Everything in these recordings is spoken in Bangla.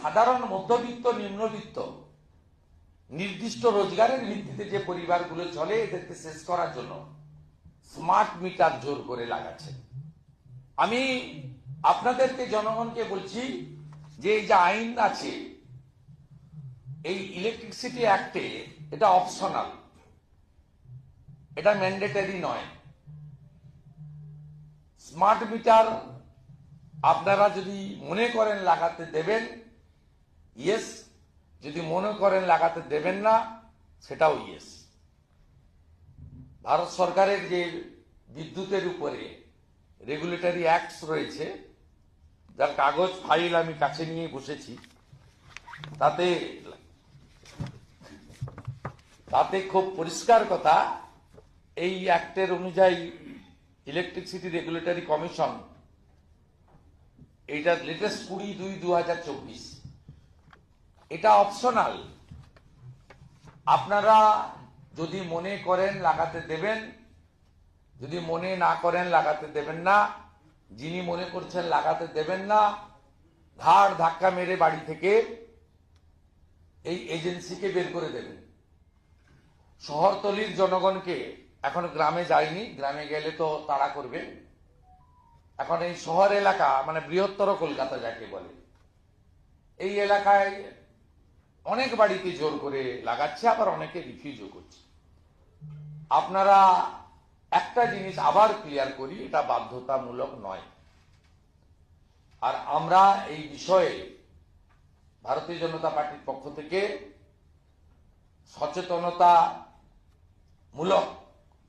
সাধারণ মধ্যবিত্ত নিম্নবিত্ত নির্দিষ্ট রোজগারের ভিত্তিতে যে পরিবারগুলো চলে এদেরকে শেষ করার জন্য স্মার্ট মিটার জোর করে লাগাচ্ছে। আমি আপনাদেরকে জনগণকে বলছি যে এই যে আইন আছে এই ইলেকট্রিসিটি অ্যাক্টে এটা অপশনাল, এটা ম্যান্ডেটরি নয়। স্মার্ট মিটার আপনারা যদি মনে করেন লাগাতে দেবেন, ইয়েস, যদি মনে করেন লাগাতে দেবেন না, সেটাও ইয়েস। ভারত সরকারের যে বিদ্যুতের উপরে রেগুলেটরি অ্যাক্টস রয়েছে, যার কাগজ ফাইল আমি কাছে নিয়ে বসেছি, তাতে খুব পরিষ্কার কথা, এই অ্যাক্টের অনুযায়ী ইলেকট্রিসিটি রেগুলেটরি কমিশন, এইটা লেটেস্ট 20/2/2024, এটা অপশনাল। আপনারা যদি মনে করেন লাগাতে দেবেন, যদি মনে না করেন লাগাতে দেবেন না। যিনি মনে করছেন লাগাতে দেবেন না, ঘাড় ধাক্কা মেরে বাড়ি থেকে এই এজেন্সিকে বের করে দেবেন। শহরতলির জনগণকে, এখন গ্রামে যায়নি, গ্রামে গেলে তো তাড়া করবে, এখন এই শহর এলাকা মানে বৃহত্তর কলকাতা যাকে বলে, এই এলাকায় অনেক বাড়িতে জোর করে লাগাচ্ছে, আবার অনেকে রিফিউজও করছে। আপনারা একটা জিনিস আবার ক্লিয়ার করি, এটা বাধ্যতামূলক নয়। আর আমরা এই বিষয়ে ভারতীয় জনতা পার্টির পক্ষ থেকে সচেতনতামূলক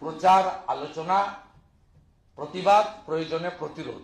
প্রচার, আলোচনা, প্রতিবাদ, প্রয়োজনে প্রতিরোধ